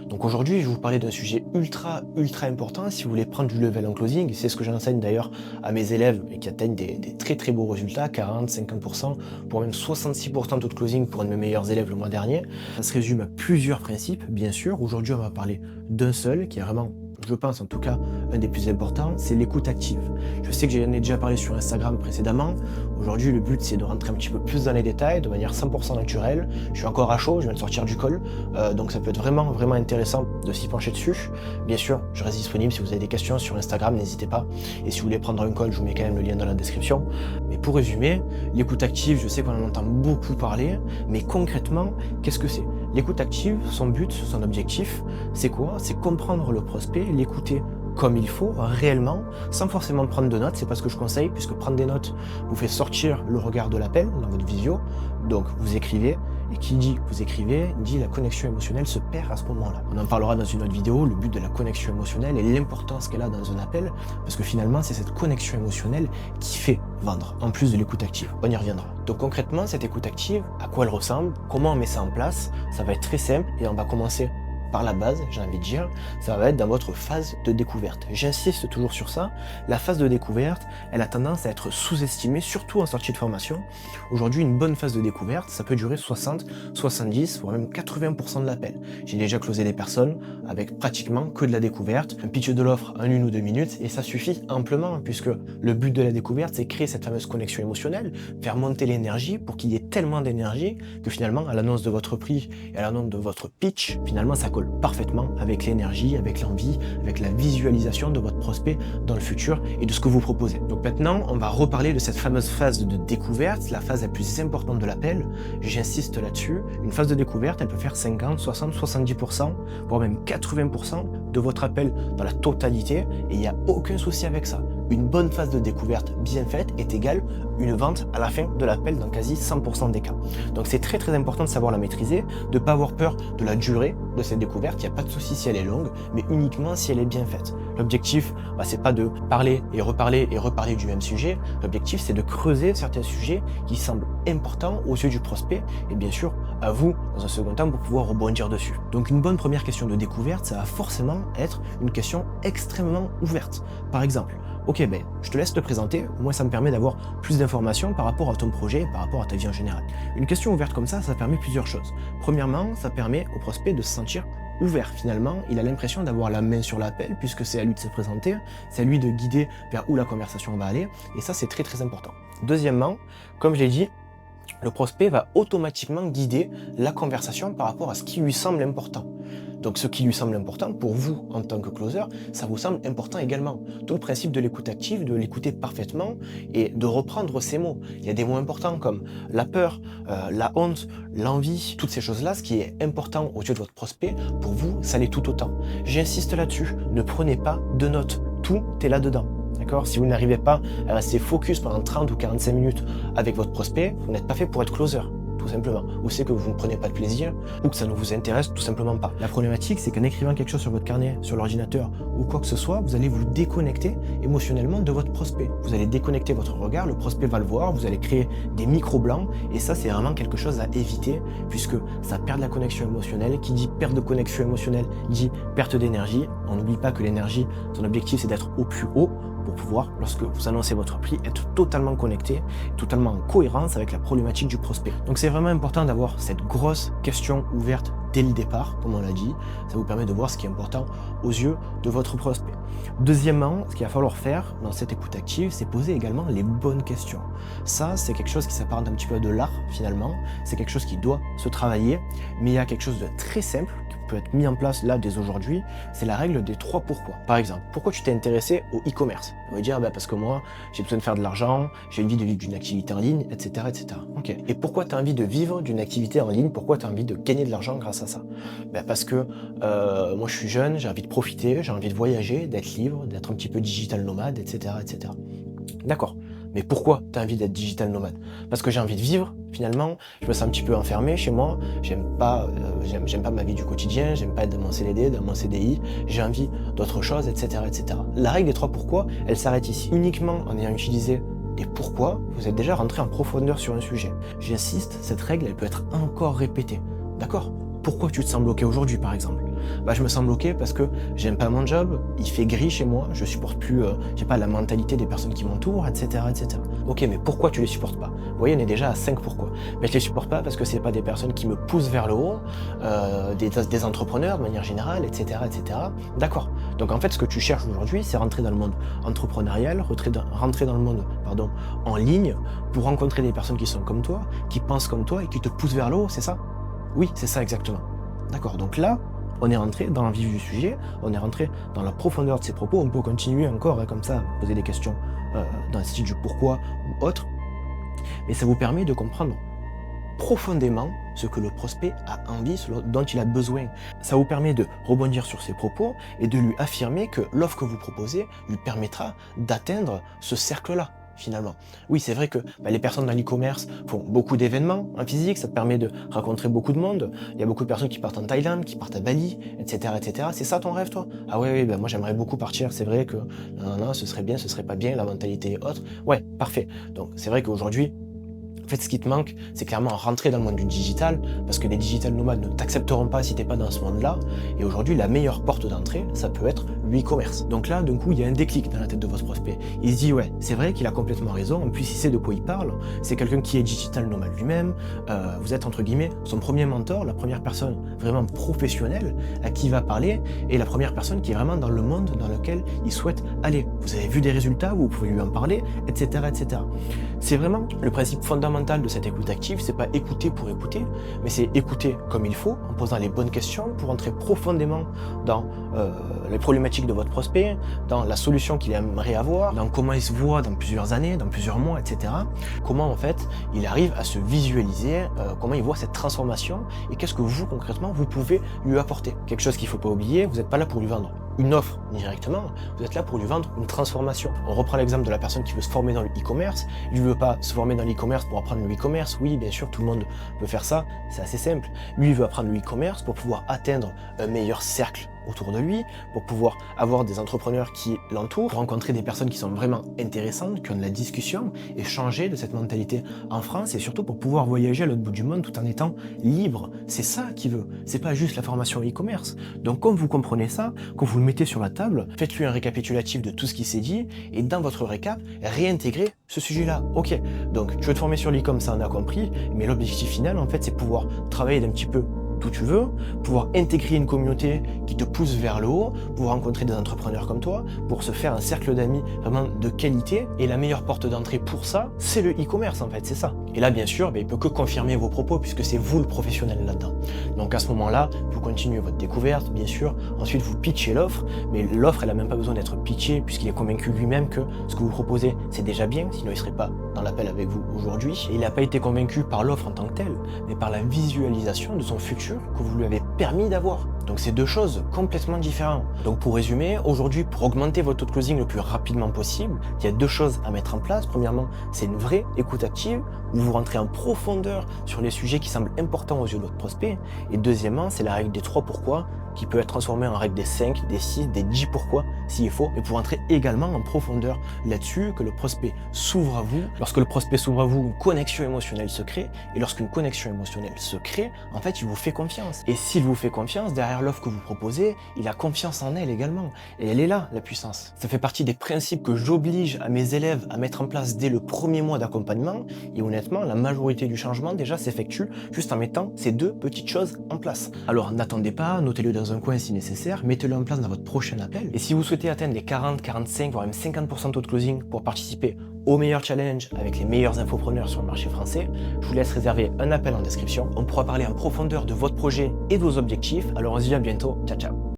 Donc aujourd'hui, je vais vous parler d'un sujet ultra important si vous voulez prendre du level en closing. C'est ce que j'enseigne d'ailleurs à mes élèves et qui atteignent des très beaux résultats, 40, 50%, pour même 66% de taux de closing pour un de mes meilleurs élèves le mois dernier. Ça se résume à plusieurs principes, bien sûr. Aujourd'hui, on va parler d'un seul qui est vraiment, je pense en tout cas, un des plus importants, c'est l'écoute active. Je sais que j'en ai déjà parlé sur Instagram précédemment. Aujourd'hui, le but, c'est de rentrer un petit peu plus dans les détails, de manière 100% naturelle. Je suis encore à chaud, je viens de sortir du col, donc ça peut être vraiment intéressant de s'y pencher dessus. Bien sûr, je reste disponible si vous avez des questions sur Instagram, n'hésitez pas. Et si vous voulez prendre un call, je vous mets quand même le lien dans la description. Mais pour résumer, l'écoute active, je sais qu'on en entend beaucoup parler, mais concrètement, qu'est-ce que c'est? L'écoute active, son but, son objectif, c'est quoi? C'est comprendre le prospect, l'écouter comme il faut, réellement, sans forcément prendre de notes. C'est pas ce que je conseille, puisque prendre des notes vous fait sortir le regard de l'appel dans votre visio. Donc vous écrivez, et qui dit que vous écrivez, dit la connexion émotionnelle se perd à ce moment-là. On en parlera dans une autre vidéo, le but de la connexion émotionnelle et l'importance qu'elle a dans un appel, parce que finalement c'est cette connexion émotionnelle qui fait vendre, en plus de l'écoute active. On y reviendra. Donc concrètement, cette écoute active, à quoi elle ressemble, comment on met ça en place, ça va être très simple et on va commencer par la base, j'ai envie de dire, ça va être dans votre phase de découverte. J'insiste toujours sur ça, la phase de découverte, elle a tendance à être sous-estimée, surtout en sortie de formation. Aujourd'hui, une bonne phase de découverte, ça peut durer 60, 70, voire même 80% de l'appel. J'ai déjà closé des personnes avec pratiquement que de la découverte, un pitch de l'offre en 1 ou 2 minutes, et ça suffit amplement, puisque le but de la découverte, c'est créer cette fameuse connexion émotionnelle, faire monter l'énergie pour qu'il y ait tellement d'énergie que finalement, à l'annonce de votre prix et à l'annonce de votre pitch, finalement, ça colle parfaitement avec l'énergie, avec l'envie, avec la visualisation de votre prospect dans le futur et de ce que vous proposez. Donc maintenant, on va reparler de cette fameuse phase de découverte, la phase la plus importante de l'appel. J'insiste là-dessus. Une phase de découverte, elle peut faire 50, 60, 70%, voire même 80% de votre appel dans la totalité et il n'y a aucun souci avec ça. Une bonne phase de découverte bien faite est égale une vente à la fin de l'appel dans quasi 100% des cas. Donc c'est très important de savoir la maîtriser, de ne pas avoir peur de la durée de cette découverte. Il n'y a pas de souci si elle est longue, mais uniquement si elle est bien faite. L'objectif, c'est pas de parler et reparler du même sujet. L'objectif, c'est de creuser certains sujets qui semblent importants aux yeux du prospect et bien sûr à vous, dans un second temps, pour pouvoir rebondir dessus. Donc une bonne première question de découverte, ça va forcément être une question extrêmement ouverte. Par exemple, ok, je te laisse te présenter, moi ça me permet d'avoir plus d'informations par rapport à ton projet et par rapport à ta vie en général. Une question ouverte comme ça permet plusieurs choses. Premièrement, ça permet au prospect de se sentir ouvert finalement, il a l'impression d'avoir la main sur l'appel puisque c'est à lui de se présenter, c'est à lui de guider vers où la conversation va aller et ça c'est très important. Deuxièmement, comme je l'ai dit, le prospect va automatiquement guider la conversation par rapport à ce qui lui semble important. Donc ce qui lui semble important, pour vous en tant que closer, ça vous semble important également. Tout le principe de l'écoute active, de l'écouter parfaitement et de reprendre ses mots. Il y a des mots importants comme la peur, la honte, l'envie, toutes ces choses-là, ce qui est important aux yeux de votre prospect, pour vous, ça l'est tout autant. J'insiste là-dessus, ne prenez pas de notes, tout est là-dedans. D'accord? Si vous n'arrivez pas à rester focus pendant 30 ou 45 minutes avec votre prospect, vous n'êtes pas fait pour être closer, tout simplement. Ou c'est que vous ne prenez pas de plaisir, ou que ça ne vous intéresse tout simplement pas. La problématique, c'est qu'en écrivant quelque chose sur votre carnet, sur l'ordinateur, ou quoi que ce soit, vous allez vous déconnecter émotionnellement de votre prospect. Vous allez déconnecter votre regard, le prospect va le voir, vous allez créer des micro-blancs, et ça, c'est vraiment quelque chose à éviter, puisque ça perd de la connexion émotionnelle. Qui dit perte de connexion émotionnelle, dit perte d'énergie. On n'oublie pas que l'énergie, son objectif, c'est d'être au plus haut, pour pouvoir, lorsque vous annoncez votre prix, être totalement connecté, totalement en cohérence avec la problématique du prospect. Donc c'est vraiment important d'avoir cette grosse question ouverte dès le départ, comme on l'a dit. Ça vous permet de voir ce qui est important aux yeux de votre prospect. Deuxièmement, ce qu'il va falloir faire dans cette écoute active, c'est poser également les bonnes questions. Ça, c'est quelque chose qui s'apparente un petit peu de l'art finalement. C'est quelque chose qui doit se travailler, mais il y a quelque chose de très simple peut être mis en place là dès aujourd'hui, c'est la règle des 3 pourquoi. Par exemple, pourquoi tu t'es intéressé au e-commerce? On va dire parce que moi j'ai besoin de faire de l'argent, j'ai envie de vivre d'une activité en ligne, etc. Ok. Et pourquoi tu as envie de vivre d'une activité en ligne? Pourquoi tu as envie de gagner de l'argent grâce à ça? Parce que moi je suis jeune, j'ai envie de profiter, j'ai envie de voyager, d'être libre, d'être un petit peu digital nomade, etc. D'accord. Mais pourquoi tu as envie d'être digital nomade? Parce que j'ai envie de vivre, finalement, je me sens un petit peu enfermé chez moi, j'aime pas ma vie du quotidien, j'aime pas être dans mon CDD, dans mon CDI, j'ai envie d'autre chose, etc. La règle des 3 pourquoi, elle s'arrête ici. Uniquement en ayant utilisé des pourquoi, vous êtes déjà rentré en profondeur sur un sujet. J'insiste, cette règle, elle peut être encore répétée. D'accord? Pourquoi tu te sens bloqué aujourd'hui, par exemple? Bah, je me sens bloqué parce que j'aime pas mon job, il fait gris chez moi, je supporte plus, j'ai pas la mentalité des personnes qui m'entourent, etc., etc. Ok, mais pourquoi tu les supportes pas? Vous voyez, on est déjà à 5 pourquoi. Mais je les supporte pas parce que c'est pas des personnes qui me poussent vers le haut, des entrepreneurs de manière générale, etc., etc. D'accord. Donc en fait, ce que tu cherches aujourd'hui, c'est rentrer dans le monde entrepreneurial, rentrer dans le monde, pardon, en ligne, pour rencontrer des personnes qui sont comme toi, qui pensent comme toi et qui te poussent vers le haut, c'est ça? Oui, c'est ça exactement. D'accord. Donc là, on est rentré dans le vif du sujet, on est rentré dans la profondeur de ses propos. On peut continuer encore comme ça, poser des questions dans le style du pourquoi ou autre, mais ça vous permet de comprendre profondément ce que le prospect a envie, ce dont il a besoin. Ça vous permet de rebondir sur ses propos et de lui affirmer que l'offre que vous proposez lui permettra d'atteindre ce cercle-là, finalement. Oui, c'est vrai que les personnes dans l'e-commerce font beaucoup d'événements en physique, ça te permet de rencontrer beaucoup de monde. Il y a beaucoup de personnes qui partent en Thaïlande, qui partent à Bali, etc., etc. C'est ça ton rêve, toi? Ah oui, moi j'aimerais beaucoup partir, c'est vrai que non, ce serait bien, ce serait pas bien, la mentalité est autre. Ouais, parfait. Donc c'est vrai qu'aujourd'hui, en fait, ce qui te manque, c'est clairement rentrer dans le monde du digital, parce que les digital nomades ne t'accepteront pas si t'es pas dans ce monde-là. Et aujourd'hui, la meilleure porte d'entrée, ça peut être l'e-commerce. Donc là, d'un coup, il y a un déclic dans la tête de votre prospect. Il se dit, ouais, c'est vrai qu'il a complètement raison. En plus, il sait de quoi il parle. C'est quelqu'un qui est digital nomade lui-même. Vous êtes, entre guillemets, son premier mentor, la première personne vraiment professionnelle à qui il va parler, et la première personne qui est vraiment dans le monde dans lequel il souhaite aller. Vous avez vu des résultats, vous pouvez lui en parler, etc., etc. C'est vraiment le principe fondamental de cette écoute active, c'est pas écouter pour écouter, mais c'est écouter comme il faut, en posant les bonnes questions pour entrer profondément dans les problématiques de votre prospect, dans la solution qu'il aimerait avoir, dans comment il se voit dans plusieurs années, dans plusieurs mois, etc. Comment en fait il arrive à se visualiser, comment il voit cette transformation et qu'est-ce que vous concrètement vous pouvez lui apporter. Quelque chose qu'il faut pas oublier, vous n'êtes pas là pour lui vendre une offre directement, vous êtes là pour lui vendre une transformation. On reprend l'exemple de la personne qui veut se former dans le e-commerce. Il ne veut pas se former dans l'e-commerce pour apprendre le e-commerce. Oui, bien sûr, tout le monde peut faire ça, c'est assez simple. Lui, il veut apprendre le e-commerce pour pouvoir atteindre un meilleur cercle autour de lui, pour pouvoir avoir des entrepreneurs qui l'entourent, rencontrer des personnes qui sont vraiment intéressantes, qui ont de la discussion, et changer de cette mentalité en France, et surtout pour pouvoir voyager à l'autre bout du monde tout en étant libre. C'est ça qu'il veut, c'est pas juste la formation e-commerce. Donc quand vous comprenez ça, quand vous le mettez sur la table, faites-lui un récapitulatif de tout ce qui s'est dit, et dans votre récap, réintégrez ce sujet-là. Ok, donc tu veux te former sur l'e-commerce, ça on a compris, mais l'objectif final en fait c'est pouvoir travailler d'un petit peu d'où tu veux, pouvoir intégrer une communauté qui te pousse vers le haut, pouvoir rencontrer des entrepreneurs comme toi, pour se faire un cercle d'amis vraiment de qualité. Et la meilleure porte d'entrée pour ça, c'est le e-commerce en fait, c'est ça. Et là bien sûr, il peut que confirmer vos propos puisque c'est vous le professionnel là-dedans. Donc à ce moment-là, vous continuez votre découverte, bien sûr. Ensuite, vous pitchez l'offre, mais l'offre, elle n'a même pas besoin d'être pitchée puisqu'il est convaincu lui-même que ce que vous proposez, c'est déjà bien, sinon il ne serait pas dans l'appel avec vous aujourd'hui. Et il n'a pas été convaincu par l'offre en tant que telle, mais par la visualisation de son futur que vous lui avez permis d'avoir. Donc c'est deux choses complètement différentes. Donc pour résumer, aujourd'hui, pour augmenter votre taux de closing le plus rapidement possible, il y a deux choses à mettre en place. Premièrement, c'est une vraie écoute active où vous rentrez en profondeur sur les sujets qui semblent importants aux yeux de votre prospect. Et deuxièmement, c'est la règle des 3 pourquoi qui peut être transformée en règle des 5, des 6, des 10 pourquoi s'il faut, mais pour entrer également en profondeur là-dessus, que le prospect s'ouvre à vous. Lorsque le prospect s'ouvre à vous, une connexion émotionnelle se crée, et lorsqu'une connexion émotionnelle se crée, en fait, il vous fait confiance. Et s'il vous fait confiance, derrière l'offre que vous proposez, il a confiance en elle également. Et elle est là, la puissance. Ça fait partie des principes que j'oblige à mes élèves à mettre en place dès le premier mois d'accompagnement, et honnêtement, la majorité du changement déjà s'effectue juste en mettant ces deux petites choses en place. Alors n'attendez pas, notez-le dans un coin si nécessaire, mettez-le en place dans votre prochain appel. Et si vous souhaitez atteindre les 40, 45, voire même 50% de taux de closing pour participer au meilleur challenge avec les meilleurs infopreneurs sur le marché français, je vous laisse réserver un appel en description. On pourra parler en profondeur de votre projet et de vos objectifs. Alors on se dit à bientôt, ciao ciao.